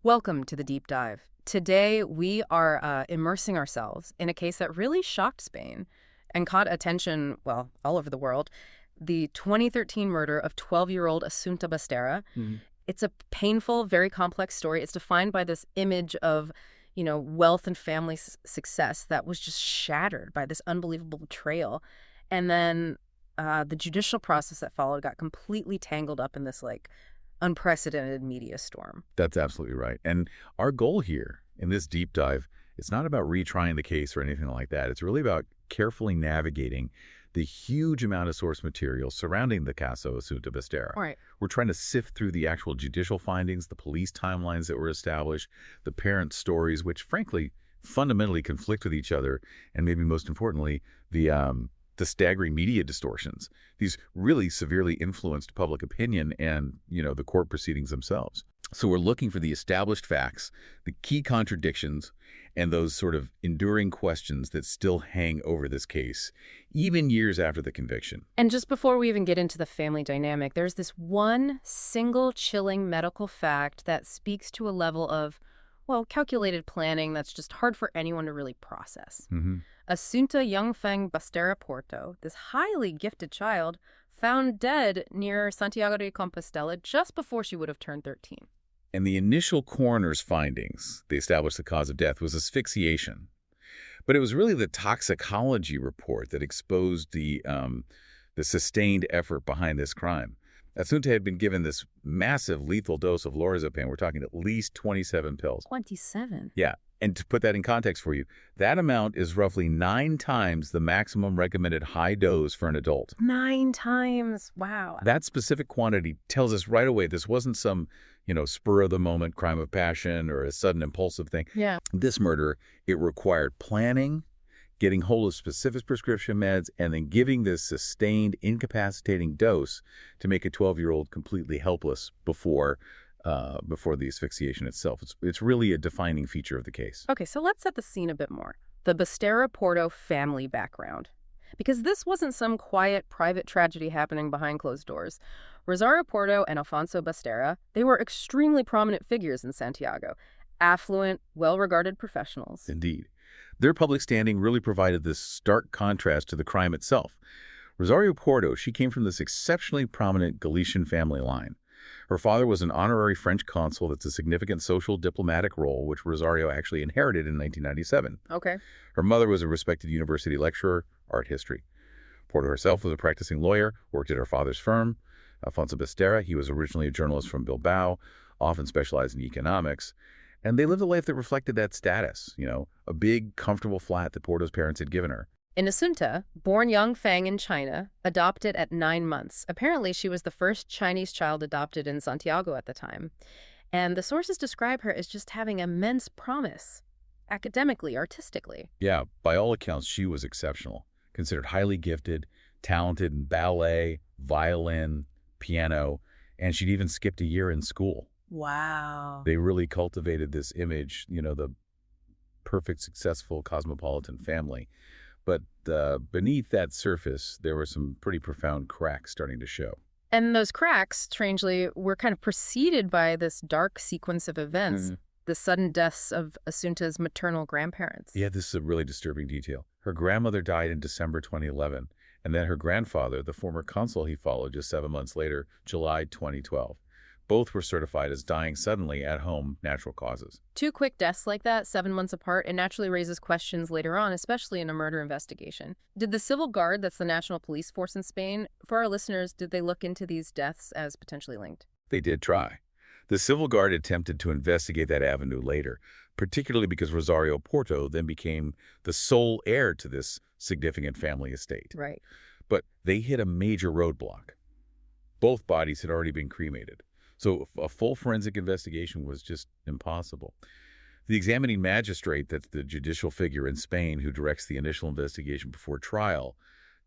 Welcome to the deep dive. Today, we are immersing ourselves in a case that really shocked Spain and caught attention, well, all over the world. The 2013 murder of 12-year-old Asunta Basterra. Mhm. It's a painful, very complex story. It's defined by this image of, wealth and family success that was just shattered by this unbelievable betrayal. And then the judicial process that followed got completely tangled up in this, unprecedented media storm. That's absolutely right. And our goal here in this deep dive, it's not about retrying the case or anything like that. It's really about carefully navigating the huge amount of source material surrounding the caso Asunta Basterra. All right. We're trying to sift through the actual judicial findings, the police timelines that were established, the parents' stories, which frankly fundamentally conflict with each other, and maybe most importantly, the staggering media distortions. These really severely influenced public opinion and, the court proceedings themselves. So we're looking for the established facts, the key contradictions, and those sort of enduring questions that still hang over this case, even years after the conviction. And just before we even get into the family dynamic, there's this one single chilling medical fact that speaks to a level of, well, calculated planning that's just hard for anyone to really process. Mm-hmm. Asunta Youngfeng Basterra Porto, this highly gifted child, found dead near Santiago de Compostela just before she would have turned 13. And the initial coroner's findings, they established the cause of death, was asphyxiation. But it was really the toxicology report that exposed the sustained effort behind this crime. Asunta had been given this massive lethal dose of lorazepam. We're talking at least 27 pills. 27? Yeah. And to put that in context for you, that amount is roughly 9 times the maximum recommended high dose for an adult. 9 times. Wow. That specific quantity tells us right away this wasn't some, spur-of-the-moment crime of passion or a sudden impulsive thing. Yeah. This murder, it required planning, getting hold of specific prescription meds, and then giving this sustained, incapacitating dose to make a 12-year-old completely helpless before the asphyxiation itself. It's really a defining feature of the case. Okay, so let's set the scene a bit more. The Basterra Porto family background. Because this wasn't some quiet, private tragedy happening behind closed doors. Rosario Porto and Alfonso Basterra, they were extremely prominent figures in Santiago. Affluent, well-regarded professionals. Indeed. Their public standing really provided this stark contrast to the crime itself. Rosario Porto, she came from this exceptionally prominent Galician family line. Her father was an honorary French consul. That's a significant social diplomatic role, which Rosario actually inherited in 1997. Okay. Her mother was a respected university lecturer, art history. Porto herself was a practicing lawyer, worked at her father's firm. Alfonso Basterra, he was originally a journalist from Bilbao, often specialized in economics. And they lived a life that reflected that status, a big, comfortable flat that Porto's parents had given her. In Asunta, born Youngfeng in China, adopted at 9 months. Apparently, she was the first Chinese child adopted in Santiago at the time. And the sources describe her as just having immense promise, academically, artistically. Yeah, by all accounts, she was exceptional, considered highly gifted, talented in ballet, violin, piano, and she'd even skipped a year in school. Wow. They really cultivated this image, the perfect, successful, cosmopolitan family. But beneath that surface, there were some pretty profound cracks starting to show. And those cracks, strangely, were kind of preceded by this dark sequence of events, the sudden deaths of Asunta's maternal grandparents. Yeah, this is a really disturbing detail. Her grandmother died in December 2011, and then her grandfather, the former consul he followed just 7 months later, July 2012. Both were certified as dying suddenly at home, natural causes. 2 quick deaths like that, 7 months apart, it naturally raises questions later on, especially in a murder investigation. Did the Civil Guard, that's the national police force in Spain, for our listeners, did they look into these deaths as potentially linked? They did try. The Civil Guard attempted to investigate that avenue later, particularly because Rosario Porto then became the sole heir to this significant family estate. Right. But they hit a major roadblock. Both bodies had already been cremated. So a full forensic investigation was just impossible. The examining magistrate, that's the judicial figure in Spain who directs the initial investigation before trial,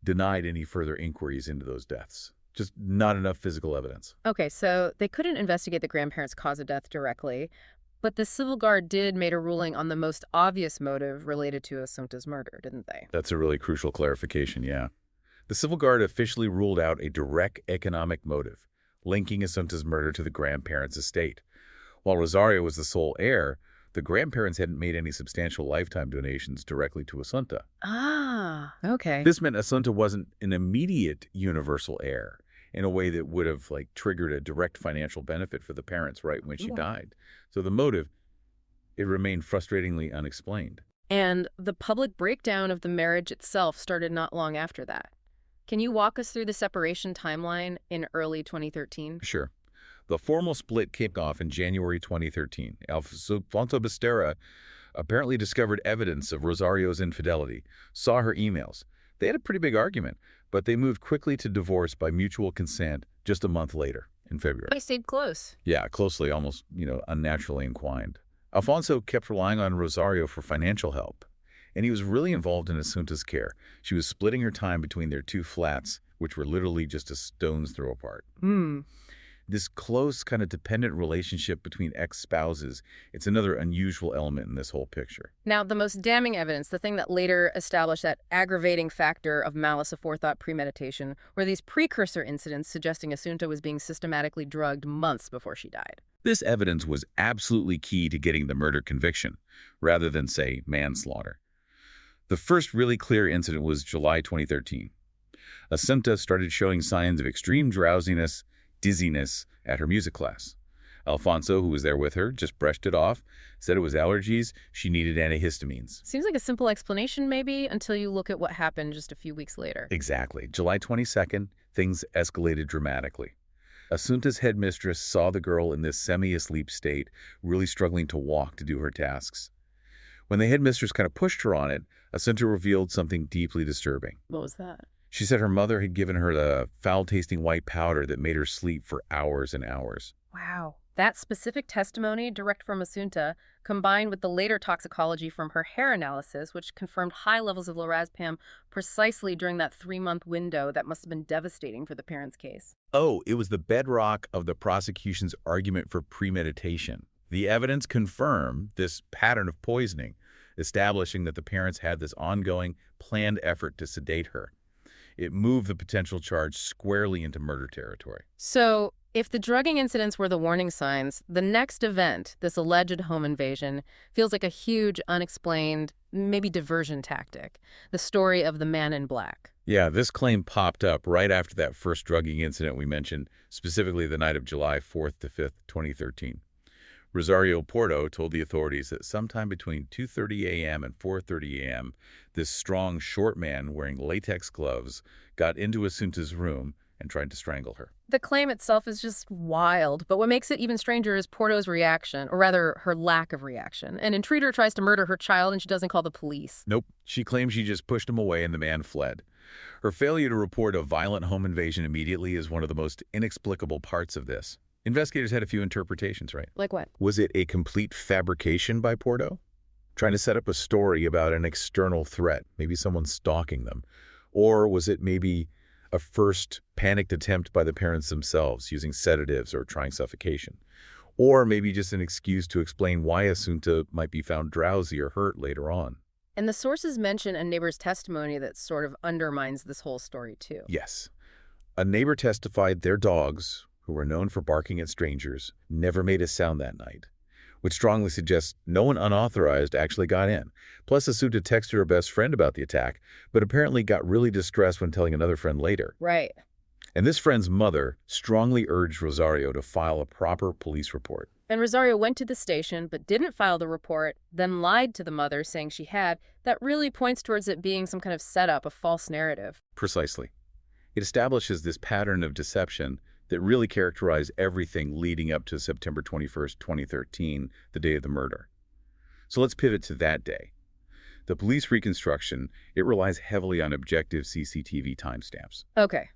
denied any further inquiries into those deaths. Just not enough physical evidence. Okay, so they couldn't investigate the grandparents' cause of death directly, but the Civil Guard did make a ruling on the most obvious motive related to Asunta's murder, didn't they? That's a really crucial clarification, yeah. The Civil Guard officially ruled out a direct economic motive, linking Asunta's murder to the grandparents' estate. While Rosario was the sole heir, the grandparents hadn't made any substantial lifetime donations directly to Asunta. Ah, okay. This meant Asunta wasn't an immediate universal heir in a way that would have triggered a direct financial benefit for the parents right when she Yeah. died. So the motive, it remained frustratingly unexplained. And the public breakdown of the marriage itself started not long after that. Can you walk us through the separation timeline in early 2013? Sure. The formal split kicked off in January 2013. Alfonso Basterra apparently discovered evidence of Rosario's infidelity, saw her emails. They had a pretty big argument, but they moved quickly to divorce by mutual consent just a month later, in February. They stayed close. Yeah, closely, almost, unnaturally entwined. Alfonso kept relying on Rosario for financial help, and he was really involved in Asunta's care. She was splitting her time between their two flats, which were literally just a stone's throw apart. Hmm. This close, kind of dependent relationship between ex-spouses, it's another unusual element in this whole picture. Now, the most damning evidence, the thing that later established that aggravating factor of malice aforethought premeditation, were these precursor incidents suggesting Asunta was being systematically drugged months before she died. This evidence was absolutely key to getting the murder conviction, rather than, say, manslaughter. The first really clear incident was July 2013. Asunta started showing signs of extreme drowsiness, dizziness at her music class. Alfonso, who was there with her, just brushed it off, said it was allergies, she needed antihistamines. Seems like a simple explanation, maybe, until you look at what happened just a few weeks later. Exactly. July 22nd, things escalated dramatically. Asunta's headmistress saw the girl in this semi-asleep state, really struggling to walk to do her tasks. When the headmistress kind of pushed her on it, Asunta revealed something deeply disturbing. What was that? She said her mother had given her the foul-tasting white powder that made her sleep for hours and hours. Wow. That specific testimony, direct from Asunta, combined with the later toxicology from her hair analysis, which confirmed high levels of lorazepam precisely during that 3-month window that must have been devastating for the parents' case. Oh, it was the bedrock of the prosecution's argument for premeditation. The evidence confirmed this pattern of poisoning, establishing that the parents had this ongoing, planned effort to sedate her. It moved the potential charge squarely into murder territory. So, if the drugging incidents were the warning signs, the next event, this alleged home invasion, feels like a huge, unexplained, maybe diversion tactic. The story of the man in black. Yeah, this claim popped up right after that first drugging incident we mentioned, specifically the night of July 4th to 5th, 2013. Rosario Porto told the authorities that sometime between 2:30 a.m. and 4:30 a.m., this strong, short man wearing latex gloves got into Asunta's room and tried to strangle her. The claim itself is just wild, but what makes it even stranger is Porto's reaction, or rather, her lack of reaction. An intruder tries to murder her child and she doesn't call the police. Nope. She claims she just pushed him away and the man fled. Her failure to report a violent home invasion immediately is one of the most inexplicable parts of this. Investigators had a few interpretations, right? Like what? Was it a complete fabrication by Porto? Trying to set up a story about an external threat, maybe someone stalking them? Or was it maybe a first panicked attempt by the parents themselves using sedatives or trying suffocation? Or maybe just an excuse to explain why Asunta might be found drowsy or hurt later on? And the sources mention a neighbor's testimony that sort of undermines this whole story, too. Yes. A neighbor testified their dogs, who were known for barking at strangers, never made a sound that night, which strongly suggests no one unauthorized actually got in. Plus, Asunta texted her best friend about the attack, but apparently got really distressed when telling another friend later. Right. And this friend's mother strongly urged Rosario to file a proper police report. And Rosario went to the station but didn't file the report, then lied to the mother saying she had. That really points towards it being some kind of setup, a false narrative. Precisely. It establishes this pattern of deception that really characterized everything leading up to September 21st, 2013, the day of the murder. So let's pivot to that day. The police reconstruction, it relies heavily on objective CCTV timestamps. Okay.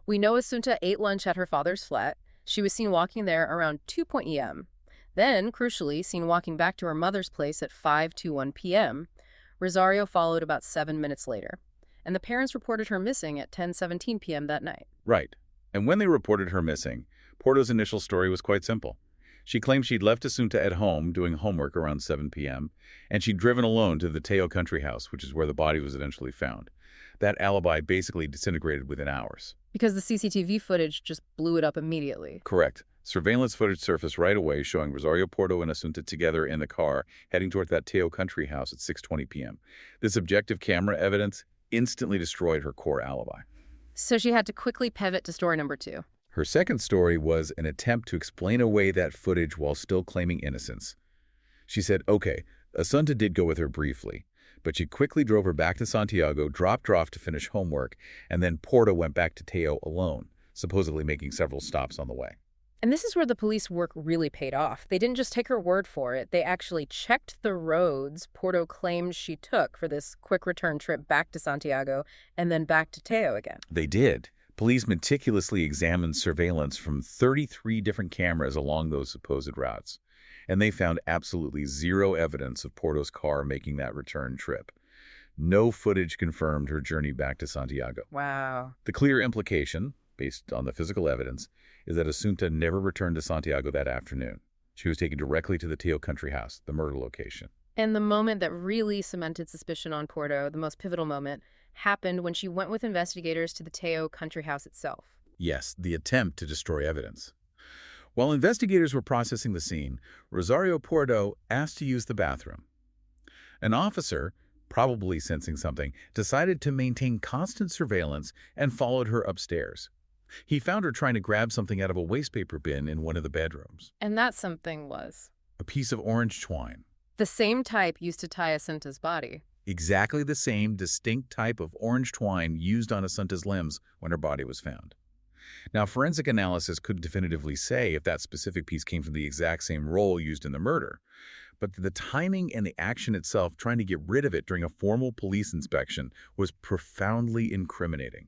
We know Asunta ate lunch at her father's flat. She was seen walking there around 2 p.m. Then, crucially, seen walking back to her mother's place at 5:21 p.m. Rosario followed about 7 minutes later. And the parents reported her missing at 10:17 p.m. that night. Right. And when they reported her missing, Porto's initial story was quite simple. She claimed she'd left Asunta at home doing homework around 7 p.m., and she'd driven alone to the Teo country house, which is where the body was eventually found. That alibi basically disintegrated within hours. Because the CCTV footage just blew it up immediately. Correct. Surveillance footage surfaced right away showing Rosario, Porto, and Asunta together in the car, heading toward that Teo country house at 6:20 p.m. This objective camera evidence instantly destroyed her core alibi. So she had to quickly pivot to story number two. Her second story was an attempt to explain away that footage while still claiming innocence. She said, okay, Asunta did go with her briefly, but she quickly drove her back to Santiago, dropped her off to finish homework, and then Porto went back to Teo alone, supposedly making several stops on the way. And this is where the police work really paid off. They didn't just take her word for it. They actually checked the roads Porto claimed she took for this quick return trip back to Santiago and then back to Teo again. They did. Police meticulously examined surveillance from 33 different cameras along those supposed routes, and they found absolutely zero evidence of Porto's car making that return trip. No footage confirmed her journey back to Santiago. Wow. The clear implication, based on the physical evidence, is that Asunta never returned to Santiago that afternoon. She was taken directly to the Teo country house, the murder location. And the moment that really cemented suspicion on Porto, the most pivotal moment, happened when she went with investigators to the Teo country house itself. Yes, the attempt to destroy evidence. While investigators were processing the scene, Rosario Porto asked to use the bathroom. An officer, probably sensing something, decided to maintain constant surveillance and followed her upstairs. He found her trying to grab something out of a wastepaper bin in one of the bedrooms. And that something was A piece of orange twine. the same type used to tie Asunta's body. Exactly the same distinct type of orange twine used on Asunta's limbs when her body was found. Now, forensic analysis couldn't definitively say if that specific piece came from the exact same roll used in the murder, but the timing and the action itself, trying to get rid of it during a formal police inspection, was profoundly incriminating.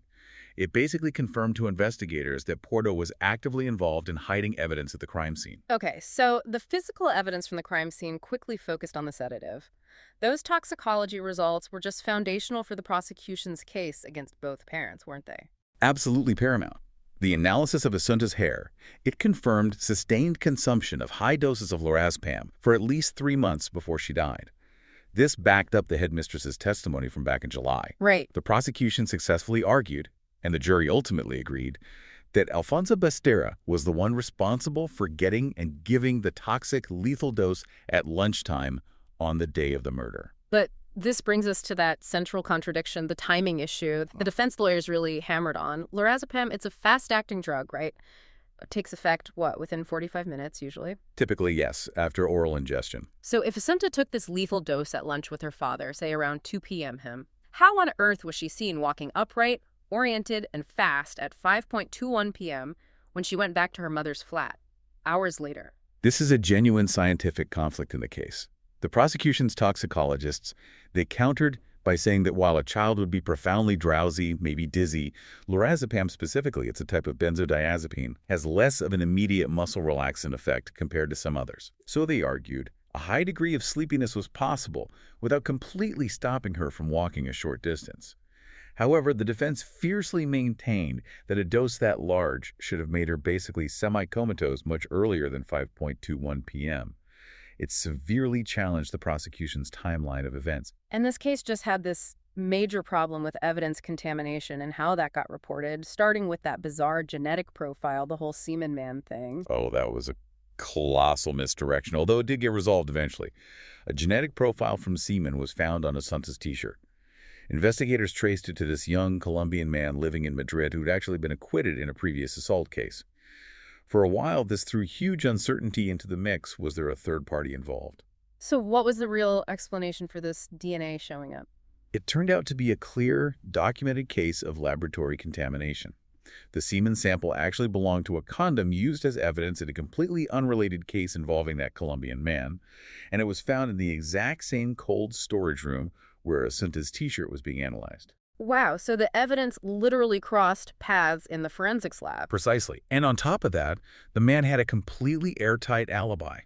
It basically confirmed to investigators that Porto was actively involved in hiding evidence at the crime scene. Okay, so the physical evidence from the crime scene quickly focused on the sedative. Those toxicology results were just foundational for the prosecution's case against both parents, weren't they? Absolutely paramount. The analysis of Asunta's hair, it confirmed sustained consumption of high doses of lorazepam for at least 3 months before she died. This backed up the headmistress's testimony from back in July. Right. The prosecution successfully argued, and the jury ultimately agreed, that Alfonso Basterra was the one responsible for getting and giving the toxic lethal dose at lunchtime on the day of the murder. But this brings us to that central contradiction, the timing issue the defense lawyers really hammered on. Lorazepam, it's a fast-acting drug, right? It takes effect, within 45 minutes usually? Typically, yes, after oral ingestion. So if Asunta took this lethal dose at lunch with her father, say around 2 p.m. how on earth was she seen walking upright, oriented, and fast at 5:21 p.m. when she went back to her mother's flat, hours later? This is a genuine scientific conflict in the case. The prosecution's toxicologists, they countered by saying that while a child would be profoundly drowsy, maybe dizzy, lorazepam specifically, it's a type of benzodiazepine, has less of an immediate muscle relaxant effect compared to some others. So they argued a high degree of sleepiness was possible without completely stopping her from walking a short distance. However, the defense fiercely maintained that a dose that large should have made her basically semi-comatose much earlier than 5:21 p.m. It severely challenged the prosecution's timeline of events. And this case just had this major problem with evidence contamination and how that got reported, starting with that bizarre genetic profile, the whole semen man thing. Oh, that was a colossal misdirection, although it did get resolved eventually. A genetic profile from semen was found on Asunta's t-shirt. Investigators traced it to this young Colombian man living in Madrid who'd actually been acquitted in a previous assault case. For a while, this threw huge uncertainty into the mix. Was there a third party involved? So what was the real explanation for this DNA showing up? It turned out to be a clear, documented case of laboratory contamination. The semen sample actually belonged to a condom used as evidence in a completely unrelated case involving that Colombian man, and it was found in the exact same cold storage room where Asunta's t-shirt was being analyzed. Wow, so the evidence literally crossed paths in the forensics lab. Precisely. And on top of that, the man had a completely airtight alibi.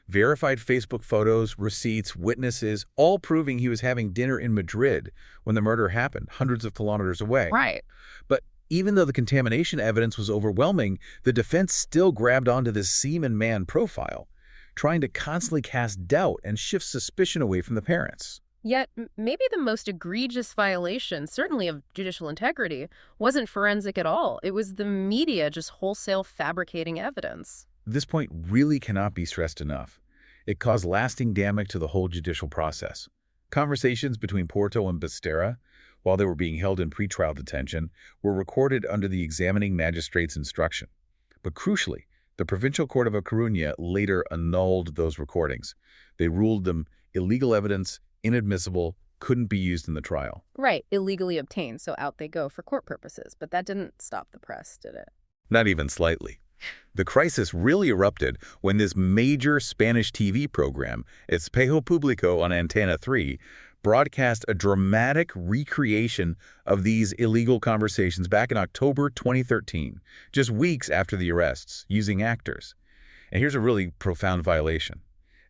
Verified Facebook photos, receipts, witnesses, all proving he was having dinner in Madrid when the murder happened, hundreds of kilometers away. Right. But even though the contamination evidence was overwhelming, the defense still grabbed onto this semen man profile, trying to constantly cast doubt and shift suspicion away from the parents. Yet, maybe the most egregious violation, certainly of judicial integrity, wasn't forensic at all. It was the media just wholesale fabricating evidence. This point really cannot be stressed enough. It caused lasting damage to the whole judicial process. Conversations between Porto and Basterra, while they were being held in pretrial detention, were recorded under the examining magistrate's instruction. But crucially, the Provincial Court of A Coruña later annulled those recordings. They ruled them illegal evidence, inadmissible, couldn't be used in the trial. Right, illegally obtained, so out they go for court purposes. But that didn't stop the press, did it? Not even slightly. The crisis really erupted when this major Spanish TV program, Espejo Público on Antena 3, broadcast a dramatic recreation of these illegal conversations back in October 2013, just weeks after the arrests, using actors. And here's a really profound violation.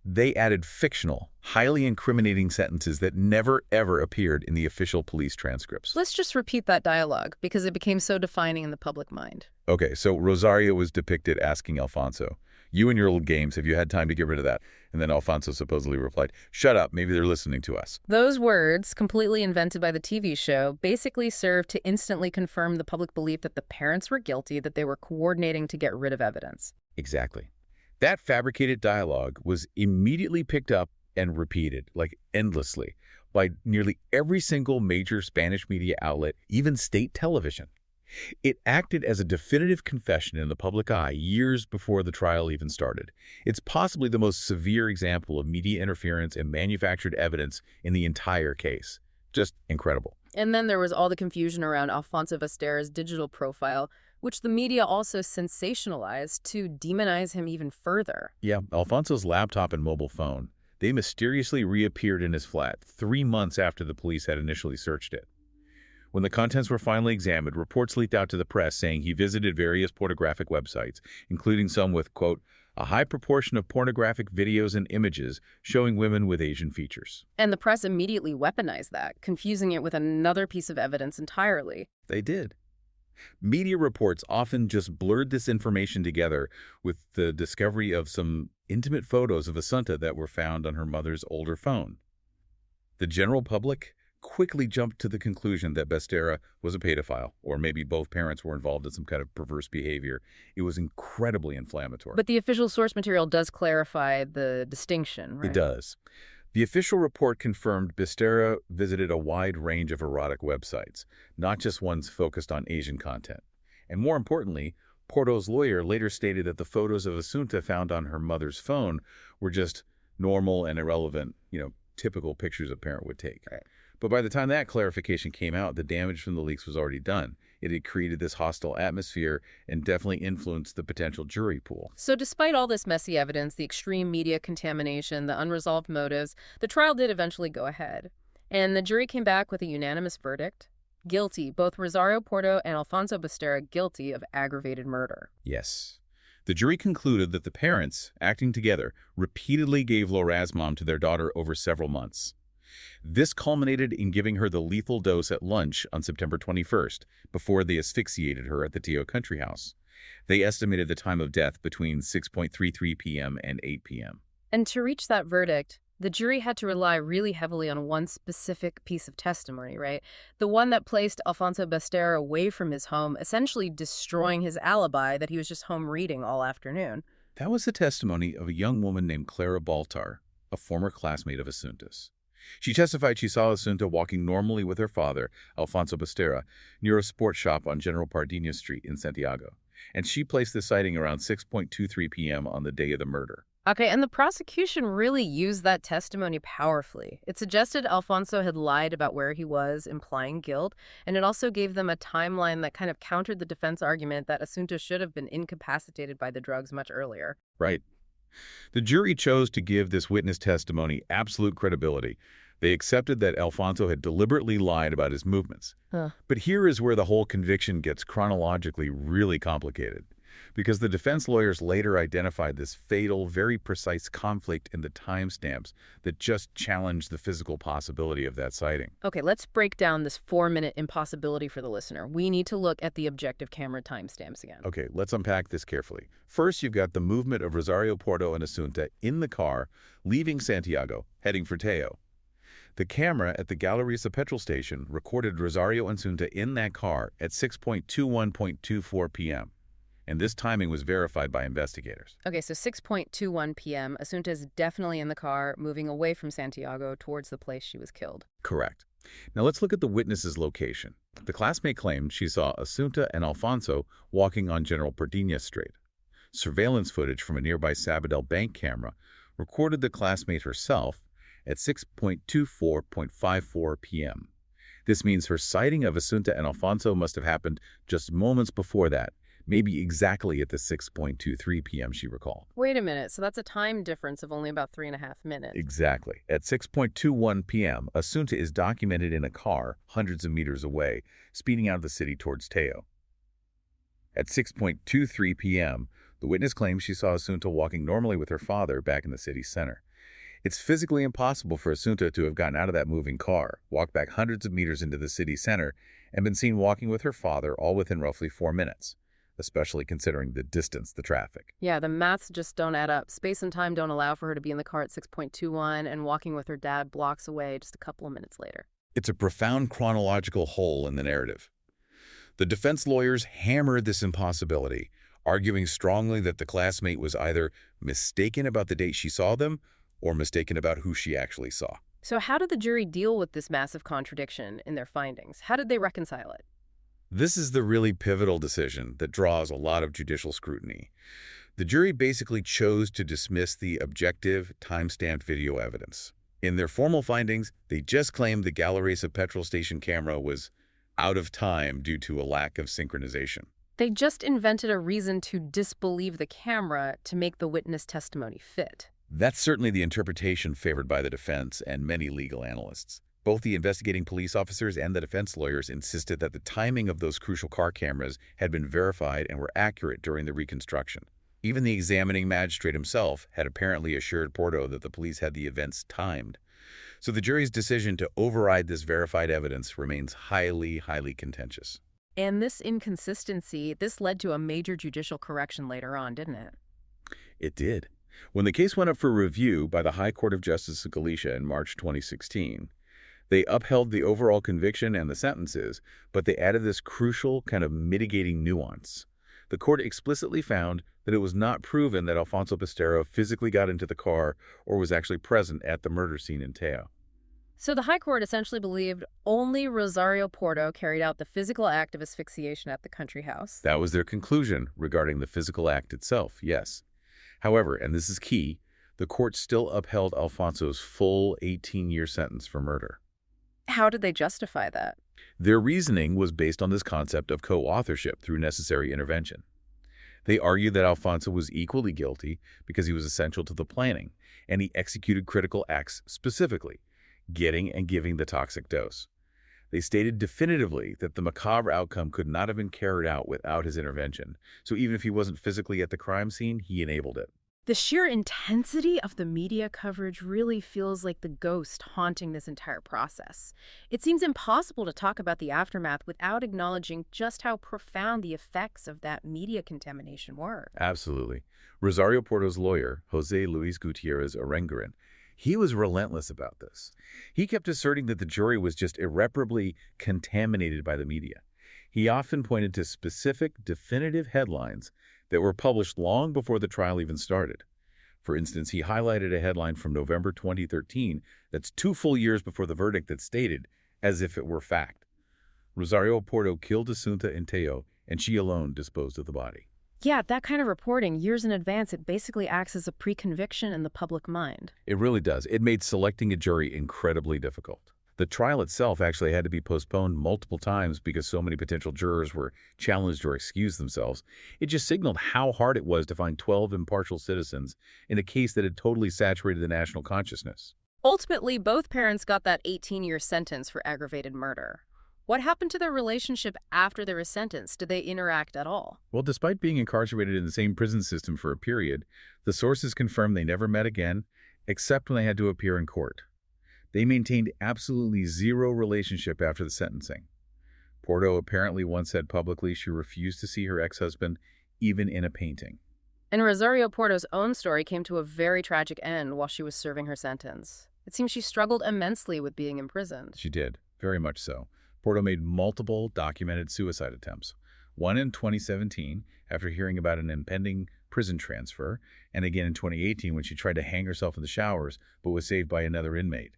They added fictional, highly incriminating sentences that never, ever appeared in the official police transcripts. Let's just repeat that dialogue, because it became so defining in the public mind. Okay, so Rosario was depicted asking Alfonso, "You and your little games, have you had time to get rid of that?" And then Alfonso supposedly replied, "Shut up, maybe they're listening to us." Those words, completely invented by the TV show, basically served to instantly confirm the public belief that the parents were guilty, that they were coordinating to get rid of evidence. Exactly. That fabricated dialogue was immediately picked up and repeated, like endlessly, by nearly every single major Spanish media outlet, even state television. It acted as a definitive confession in the public eye years before the trial even started. It's possibly the most severe example of media interference and manufactured evidence in the entire case. Just incredible. And then there was all the confusion around Alfonso Basterra's digital profile, which the media also sensationalized to demonize him even further. Yeah, Alfonso's laptop and mobile phone, they mysteriously reappeared in his flat 3 months after the police had initially searched it. When the contents were finally examined, reports leaked out to the press saying he visited various pornographic websites, including some with, quote, a high proportion of pornographic videos and images showing women with Asian features. And the press immediately weaponized that, confusing it with another piece of evidence entirely. They did. Media reports often just blurred this information together with the discovery of some intimate photos of Asunta that were found on her mother's older phone. The general public quickly jumped to the conclusion that Basterra was a pedophile, or maybe both parents were involved in some kind of perverse behavior. It was incredibly inflammatory. But the official source material does clarify the distinction, right? It does. The official report confirmed Basterra visited a wide range of erotic websites, not just ones focused on Asian content. And more importantly, Porto's lawyer later stated that the photos of Asunta found on her mother's phone were just normal and irrelevant, typical pictures a parent would take. Right. But by the time that clarification came out, the damage from the leaks was already done. It had created this hostile atmosphere and definitely influenced the potential jury pool. So despite all this messy evidence, the extreme media contamination, the unresolved motives, the trial did eventually go ahead. And the jury came back with a unanimous verdict. Guilty, both Rosario Porto and Alfonso Basterra guilty of aggravated murder. Yes. The jury concluded that the parents, acting together, repeatedly gave lorazepam to their daughter over several months. This culminated in giving her the lethal dose at lunch on September 21st, before they asphyxiated her at the Teo Country House. They estimated the time of death between 6:33 p.m. and 8 p.m. And to reach that verdict, the jury had to rely really heavily on one specific piece of testimony, right? The one that placed Alfonso Basterra away from his home, essentially destroying his alibi that he was just home reading all afternoon. That was the testimony of a young woman named Clara Baltar, a former classmate of Asunta's. She testified she saw Asunta walking normally with her father, Alfonso Basterra, near a sports shop on General Pardinho Street in Santiago, and she placed the sighting around 6:23 p.m. on the day of the murder. Okay, and the prosecution really used that testimony powerfully. It suggested Alfonso had lied about where he was, implying guilt, and it also gave them a timeline that kind of countered the defense argument that Asunta should have been incapacitated by the drugs much earlier. Right. The jury chose to give this witness testimony absolute credibility. They accepted that Alfonso had deliberately lied about his movements. But here is where the whole conviction gets chronologically really complicated, because the defense lawyers later identified this fatal, very precise conflict in the timestamps that just challenged the physical possibility of that sighting. Okay, let's break down this 4-minute impossibility for the listener. We need to look at the objective camera timestamps again. Okay, let's unpack this carefully. First, you've got the movement of Rosario Porto and Asunta in the car, leaving Santiago, heading for Teo. The camera at the Galeriza petrol station recorded Rosario and Asunta in that car at 6:21.24 p.m. and this timing was verified by investigators. Okay, so 6:21 p.m., Asunta is definitely in the car, moving away from Santiago towards the place she was killed. Correct. Now let's look at the witness's location. The classmate claimed she saw Asunta and Alfonso walking on General Pardinha Street. Surveillance footage from a nearby Sabadell bank camera recorded the classmate herself at 6:24.54 p.m. This means her sighting of Asunta and Alfonso must have happened just moments before that, maybe exactly at the 6:23 p.m. she recalled. Wait a minute, so that's a time difference of only about 3.5 minutes. Exactly. At 6:21 p.m., Asunta is documented in a car hundreds of meters away, speeding out of the city towards Teo. At 6:23 p.m., the witness claims she saw Asunta walking normally with her father back in the city center. It's physically impossible for Asunta to have gotten out of that moving car, walked back hundreds of meters into the city center, and been seen walking with her father all within roughly 4 minutes, especially considering the distance, the traffic. Yeah, the maths just don't add up. Space and time don't allow for her to be in the car at 6:21 and walking with her dad blocks away just a couple of minutes later. It's a profound chronological hole in the narrative. The defense lawyers hammered this impossibility, arguing strongly that the classmate was either mistaken about the date she saw them or mistaken about who she actually saw. So how did the jury deal with this massive contradiction in their findings? How did they reconcile it? This is the really pivotal decision that draws a lot of judicial scrutiny. The jury basically chose to dismiss the objective, time-stamped video evidence. In their formal findings, they just claimed the Galaresa petrol station camera was out of time due to a lack of synchronization. They just invented a reason to disbelieve the camera to make the witness testimony fit. That's certainly the interpretation favored by the defense and many legal analysts. Both the investigating police officers and the defense lawyers insisted that the timing of those crucial car cameras had been verified and were accurate during the reconstruction. Even the examining magistrate himself had apparently assured Porto that the police had the events timed. So the jury's decision to override this verified evidence remains highly contentious. And this inconsistency, this led to a major judicial correction later on, didn't it? It did. When the case went up for review by the High Court of Justice of Galicia in March 2016, they upheld the overall conviction and the sentences, but they added this crucial kind of mitigating nuance. The court explicitly found that it was not proven that Alfonso Basterra physically got into the car or was actually present at the murder scene in Teo. So the High Court essentially believed only Rosario Porto carried out the physical act of asphyxiation at the country house. That was their conclusion regarding the physical act itself, yes. However, and this is key, the court still upheld Alfonso's full 18-year sentence for murder. How did they justify that? Their reasoning was based on this concept of co-authorship through necessary intervention. They argued that Alfonso was equally guilty because he was essential to the planning, and he executed critical acts specifically, getting and giving the toxic dose. They stated definitively that the macabre outcome could not have been carried out without his intervention, so even if he wasn't physically at the crime scene, he enabled it. The sheer intensity of the media coverage really feels like the ghost haunting this entire process. It seems impossible to talk about the aftermath without acknowledging just how profound the effects of that media contamination were. Absolutely. Rosario Porto's lawyer, Jose Luis Gutierrez Aranguren, he was relentless about this. He kept asserting that the jury was just irreparably contaminated by the media. He often pointed to specific, definitive headlines that were published long before the trial even started. For instance, he highlighted a headline from November 2013 that's 2 full years before the verdict that stated, as if it were fact, Rosario Porto killed Asunta in Teo, and she alone disposed of the body. Yeah, that kind of reporting, years in advance, it basically acts as a pre-conviction in the public mind. It really does. It made selecting a jury incredibly difficult. The trial itself actually had to be postponed multiple times because so many potential jurors were challenged or excused themselves. It just signaled how hard it was to find 12 impartial citizens in a case that had totally saturated the national consciousness. Ultimately, both parents got that 18-year sentence for aggravated murder. What happened to their relationship after they were sentenced? Did they interact at all? Well, despite being incarcerated in the same prison system for a period, the sources confirmed they never met again, except when they had to appear in court. They maintained absolutely zero relationship after the sentencing. Porto apparently once said publicly she refused to see her ex-husband, even in a painting. And Rosario Porto's own story came to a very tragic end while she was serving her sentence. It seems she struggled immensely with being imprisoned. She did, very much so. Porto made multiple documented suicide attempts. one in 2017 after hearing about an impending prison transfer, and again in 2018 when she tried to hang herself in the showers but was saved by another inmate.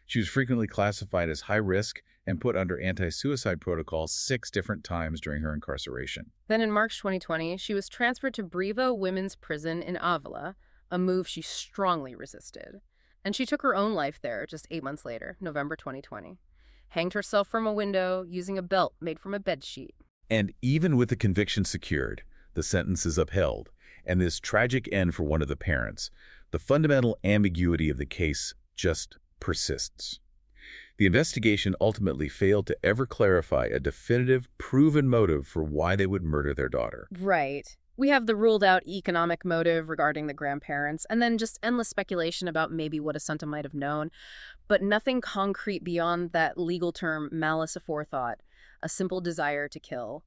She was frequently classified as high risk and put under anti-suicide protocol 6 different times during her incarceration. Then in March 2020, she was transferred to Brivo Women's Prison in Avila, a move she strongly resisted. And she took her own life there just 8 months later, November 2020. Hanged herself from a window using a belt made from a bedsheet. And even with the conviction secured, the sentence is upheld, and this tragic end for one of the parents, the fundamental ambiguity of the case just persists. The investigation ultimately failed to ever clarify a definitive, proven motive for why they would murder their daughter. Right. We have the ruled out economic motive regarding the grandparents, and then just endless speculation about maybe what Asunta might have known, but nothing concrete beyond that legal term malice aforethought, a simple desire to kill.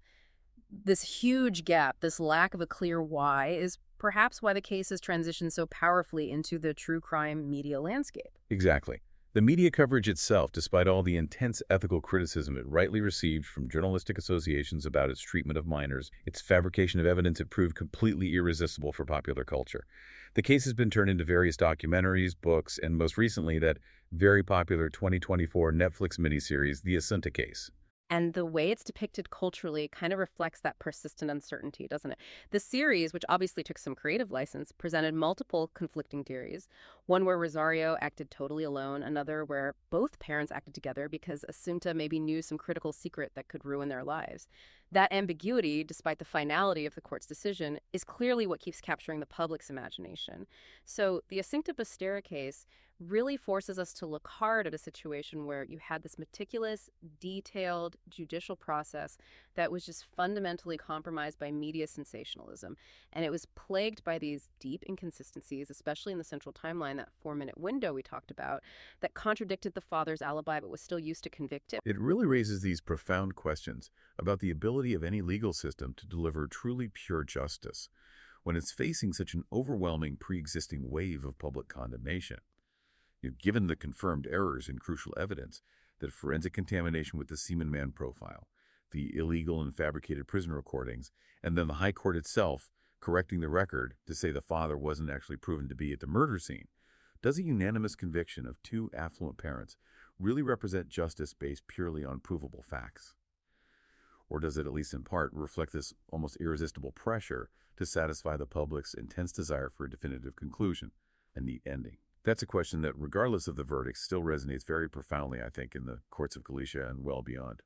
This huge gap, this lack of a clear why, is perhaps why the case has transitioned so powerfully into the true crime media landscape. Exactly. The media coverage itself, despite all the intense ethical criticism it rightly received from journalistic associations about its treatment of minors, its fabrication of evidence, it proved completely irresistible for popular culture. The case has been turned into various documentaries, books, and most recently that very popular 2024 Netflix miniseries, The Asunta Case. And the way it's depicted culturally kind of reflects that persistent uncertainty, doesn't it? The series, which obviously took some creative license, presented multiple conflicting theories. One where Rosario acted totally alone, another where both parents acted together because Asunta maybe knew some critical secret that could ruin their lives. That ambiguity, despite the finality of the court's decision, is clearly what keeps capturing the public's imagination. So the Asunta Basterra case really forces us to look hard at a situation where you had this meticulous, detailed judicial process that was just fundamentally compromised by media sensationalism. And it was plagued by these deep inconsistencies, especially in the central timeline, that 4-minute window we talked about, that contradicted the father's alibi but was still used to convict him. It really raises these profound questions about the ability of any legal system to deliver truly pure justice when it's facing such an overwhelming pre-existing wave of public condemnation. Given the confirmed errors in crucial evidence, that forensic contamination with the semen man profile, the illegal and fabricated prison recordings, and then the High Court itself correcting the record to say the father wasn't actually proven to be at the murder scene, does a unanimous conviction of 2 affluent parents really represent justice based purely on provable facts? Or does it, at least in part, reflect this almost irresistible pressure to satisfy the public's intense desire for a definitive conclusion, a neat ending? That's a question that, regardless of the verdict, still resonates very profoundly, I think, in the courts of Galicia and well beyond.